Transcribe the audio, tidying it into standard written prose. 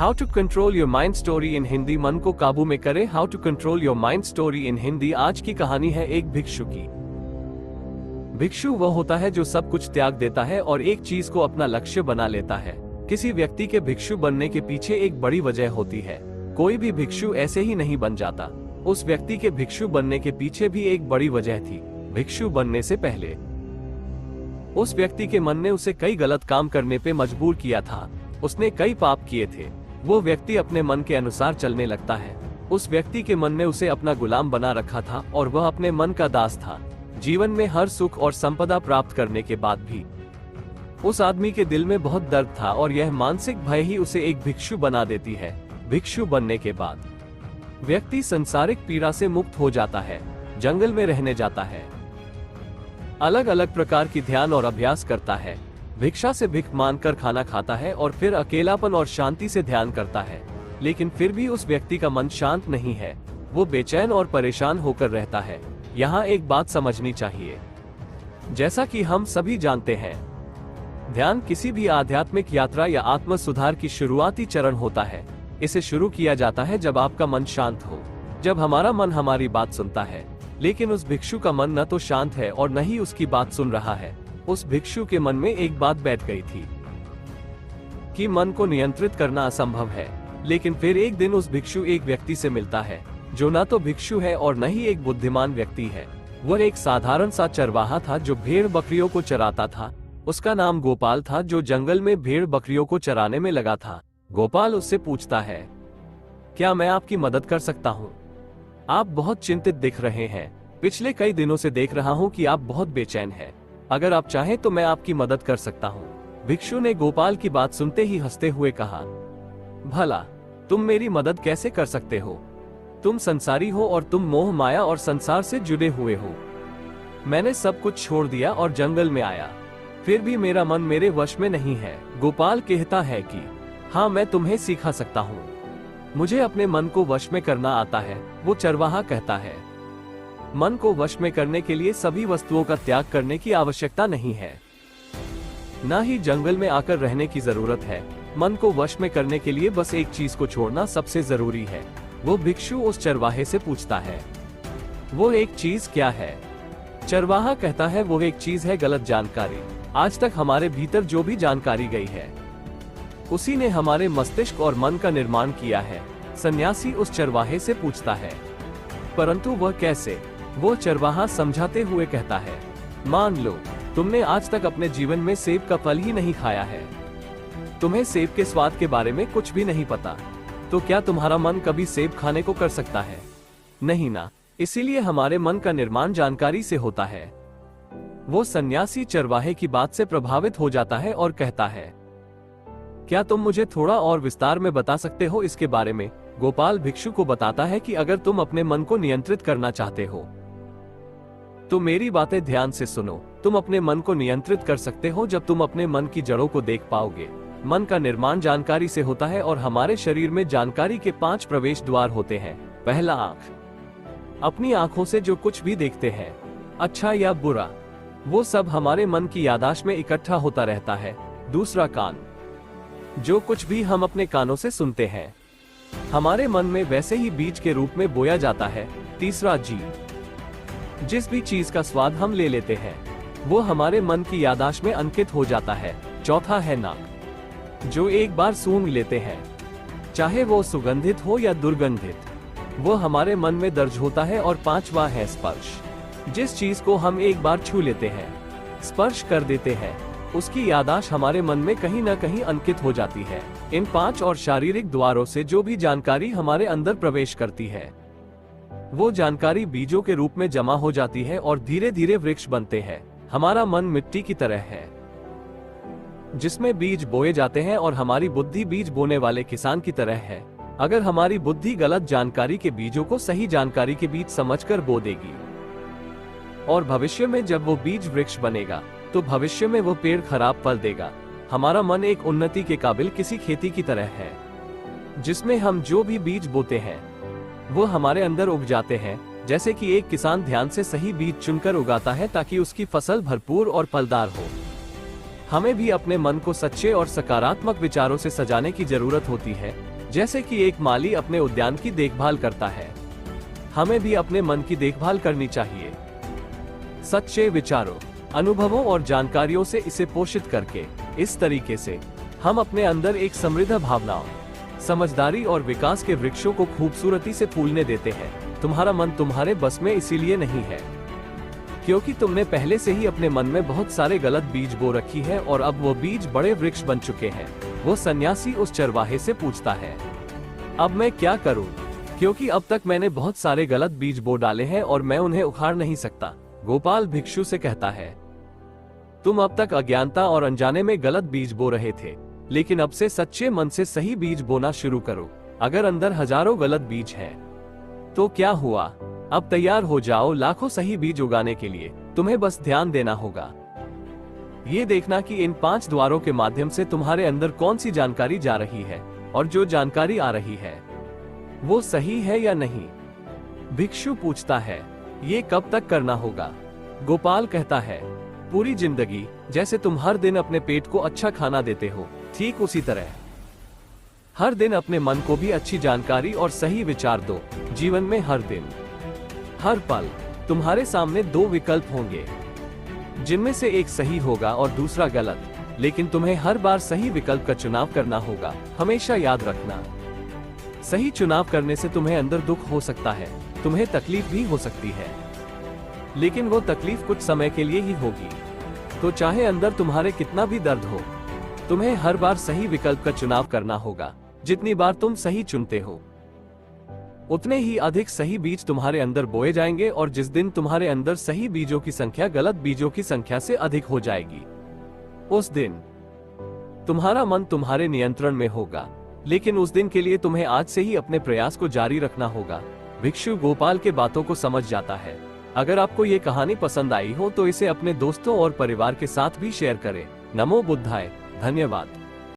How to control your mind story in Hindi. मन को काबू में करें। How to control your mind story in Hindi. आज की कहानी है एक भिक्षु की। भिक्षु वह होता है जो सब कुछ त्याग देता है और एक चीज को अपना लक्ष्य बना लेता है। किसी व्यक्ति के भिक्षु बनने के पीछे एक बड़ी वजह होती है। कोई भी भिक्षु ऐसे ही नहीं बन जाता। उस व्यक्ति के भिक्षु बनने के पीछे भी एक बड़ी वजह थी। भिक्षु बनने से पहले उस व्यक्ति के मन ने उसे कई गलत काम करने पे मजबूर किया था। उसने कई पाप किए थे। वो व्यक्ति अपने मन के अनुसार चलने लगता है। उस व्यक्ति के मन ने उसे अपना गुलाम बना रखा था और वह अपने मन का दास था। जीवन में हर सुख और संपदा प्राप्त करने के बाद भी उस आदमी के दिल में बहुत दर्द था और यह मानसिक भय ही उसे एक भिक्षु बना देती है। भिक्षु बनने के बाद व्यक्ति संसारिक पीड़ा से मुक्त हो जाता है, जंगल में रहने जाता है, अलग अलग प्रकार की ध्यान और अभ्यास करता है, भिक्षा से भिख मांगकर खाना खाता है और फिर अकेलापन और शांति से ध्यान करता है। लेकिन फिर भी उस व्यक्ति का मन शांत नहीं है। वो बेचैन और परेशान होकर रहता है। यहाँ एक बात समझनी चाहिए। जैसा कि हम सभी जानते हैं, ध्यान किसी भी आध्यात्मिक यात्रा या आत्म सुधार की शुरुआती चरण होता है। इसे शुरू किया जाता है जब आपका मन शांत हो, जब हमारा मन हमारी बात सुनता है। लेकिन उस भिक्षु का मन न तो शांत है और न ही उसकी बात सुन रहा है। उस भिक्षु के मन में एक बात बैठ गई थी कि मन को नियंत्रित करना असंभव है। लेकिन फिर एक दिन उस भिक्षु एक व्यक्ति से मिलता है जो न तो भिक्षु है और न ही एक बुद्धिमान व्यक्ति है। वह एक साधारण सा चरवाहा था जो भेड़ बकरियों को चराता था। उसका नाम गोपाल था, जो जंगल में भेड़ बकरियों को चराने में लगा था। गोपाल उससे पूछता है, क्या मैं आपकी मदद कर सकता हूँ? आप बहुत चिंतित दिख रहे हैं। पिछले कई दिनों से देख रहा हूँ कि आप बहुत बेचैन हैं। अगर आप चाहें तो मैं आपकी मदद कर सकता हूँ। भिक्षु ने गोपाल की बात सुनते ही हंसते हुए कहा, भला तुम मेरी मदद कैसे कर सकते हो? तुम संसारी हो और तुम मोह माया और संसार से जुड़े हुए हो। मैंने सब कुछ छोड़ दिया और जंगल में आया, फिर भी मेरा मन मेरे वश में नहीं है। गोपाल कहता है कि हाँ, मैं तुम्हें सिखा सकता हूँ। मुझे अपने मन को वश में करना आता है। वो चरवाहा कहता है, मन को वश में करने के लिए सभी वस्तुओं का त्याग करने की आवश्यकता नहीं है, न ही जंगल में आकर रहने की जरूरत है। मन को वश में करने के लिए बस एक चीज को छोड़ना सबसे जरूरी है। वो भिक्षु उस चरवाहे से पूछता है, वो एक चीज क्या है? चरवाहा कहता है, वो एक चीज है गलत जानकारी। आज तक हमारे भीतर जो भी जानकारी गई है, उसी ने हमारे मस्तिष्क और मन का निर्माण किया है। सन्यासी उस चरवाहे से पूछता है, परंतु वह कैसे? वो चरवाहा समझाते हुए कहता है, मान लो तुमने आज तक अपने जीवन में सेब का फल ही नहीं खाया है। तुम्हें सेब के स्वाद के बारे में कुछ भी नहीं पता। तो क्या तुम्हारा मन कभी सेब खाने को कर सकता है? नहीं ना। इसीलिए हमारे मन का निर्माण जानकारी से होता है। वो सन्यासी चरवाहे की बात से प्रभावित हो जाता है और कहता है, क्या तुम मुझे थोड़ा और विस्तार में बता सकते हो इसके बारे में? गोपाल भिक्षु को बताता है कि अगर तुम अपने मन को नियंत्रित करना चाहते हो तो मेरी बातें ध्यान से सुनो। तुम अपने मन को नियंत्रित कर सकते हो जब तुम अपने मन की जड़ों को देख पाओगे। मन का निर्माण जानकारी से होता है और हमारे शरीर में जानकारी के 5 प्रवेश द्वार होते हैं। पहला, आँख। अपनी आंखों से जो कुछ भी देखते हैं, अच्छा या बुरा, वो सब हमारे मन की याददाश्त में इकट्ठा होता रहता है। दूसरा, कान। जो कुछ भी हम अपने कानों से सुनते हैं, हमारे मन में वैसे ही बीज के रूप में बोया जाता है। तीसरा, जीभ। जिस भी चीज का स्वाद हम ले लेते हैं, वो हमारे मन की याददाश्त में अंकित हो जाता है। चौथा है नाक। जो एक बार सूंघ लेते हैं, चाहे वो सुगंधित हो या दुर्गंधित, वो हमारे मन में दर्ज होता है। और पांचवा है स्पर्श। जिस चीज को हम एक बार छू लेते हैं, स्पर्श कर देते हैं, उसकी याददाश्त हमारे मन में कहीं न कहीं अंकित हो जाती है। इन 5 और शारीरिक द्वारों से जो भी जानकारी हमारे अंदर प्रवेश करती है, वो जानकारी बीजों के रूप में जमा हो जाती है और धीरे धीरे वृक्ष बनते हैं। हमारा मन मिट्टी की तरह है जिसमें बीज बोए जाते हैं और हमारी बुद्धि बीज बोने वाले किसान की तरह है। अगर हमारी बुद्धि गलत जानकारी के बीजों को सही जानकारी के बीज समझकर बो देगी और भविष्य में जब वो बीज वृक्ष बनेगा तो भविष्य में वो पेड़ खराब फल देगा। हमारा मन एक उन्नति के काबिल किसी खेती की तरह है जिसमें हम जो भी बीज बोते हैं वो हमारे अंदर उग जाते हैं। जैसे कि एक किसान ध्यान से सही बीज चुनकर उगाता है ताकि उसकी फसल भरपूर और फलदार हो। हमें भी अपने मन को सच्चे और सकारात्मक विचारों से सजाने की जरूरत होती है, जैसे कि एक माली अपने उद्यान की देखभाल करता है। हमें भी अपने मन की देखभाल करनी चाहिए। सच्चे विचारों, अनुभवों और जानकारियों से इसे पोषित करके, इस तरीके से हम अपने अंदर एक समृद्ध भावनाओं, समझदारी और विकास के वृक्षों को खूबसूरती से फूलने देते हैं। तुम्हारा मन तुम्हारे बस में इसीलिए नहीं है क्योंकि तुमने पहले से ही अपने मन में बहुत सारे गलत बीज बो रखी है और अब वो बीज बड़े वृक्ष बन चुके हैं। वो सन्यासी उस चरवाहे से पूछता है, अब मैं क्या करूं? क्योंकि अब तक मैंने बहुत सारे गलत बीज बो डाले हैं और मैं उन्हें उखाड़ नहीं सकता। गोपाल भिक्षु से कहता है, तुम अब तक अज्ञानता और अनजाने में गलत बीज बो रहे थे, लेकिन अब से सच्चे मन से सही बीज बोना शुरू करो। अगर अंदर हजारों गलत बीज हैं, तो क्या हुआ? अब तैयार हो जाओ लाखों सही बीज उगाने के लिए। तुम्हें बस ध्यान देना होगा, ये देखना कि इन 5 द्वारों के माध्यम से तुम्हारे अंदर कौन सी जानकारी जा रही है और जो जानकारी आ रही है वो सही है या नहीं। भिक्षु पूछता है, ये कब तक करना होगा? गोपाल कहता है, पूरी जिंदगी। जैसे तुम हर दिन अपने पेट को अच्छा खाना देते हो, ठीक उसी तरह हर दिन अपने मन को भी अच्छी जानकारी और सही विचार दो। जीवन में हर दिन, हर पल तुम्हारे सामने 2 विकल्प होंगे, जिनमें से एक सही होगा और दूसरा गलत, लेकिन तुम्हें हर बार सही विकल्प का चुनाव करना होगा। हमेशा याद रखना, सही चुनाव करने से तुम्हें अंदर दुख हो सकता है, तुम्हें तकलीफ भी हो सकती है, लेकिन वो तकलीफ कुछ समय के लिए ही होगी। तो चाहे अंदर तुम्हारे कितना भी दर्द हो, तुम्हें हर बार सही विकल्प का चुनाव करना होगा। जितनी बार तुम सही चुनते हो, उतने ही अधिक सही बीज तुम्हारे अंदर बोए जाएंगे और जिस दिन तुम्हारे अंदर सही बीजों की संख्या गलत बीजों की संख्या से अधिक हो जाएगी, उस दिन तुम्हारा मन तुम्हारे नियंत्रण में होगा। लेकिन उस दिन के लिए तुम्हें आज से ही अपने प्रयास को जारी रखना होगा। भिक्षु गोपाल के बातों को समझ जाता है। अगर आपको ये कहानी पसंद आई हो तो इसे अपने दोस्तों और परिवार के साथ भी शेयर करें। नमो बुद्धाय। धन्यवाद।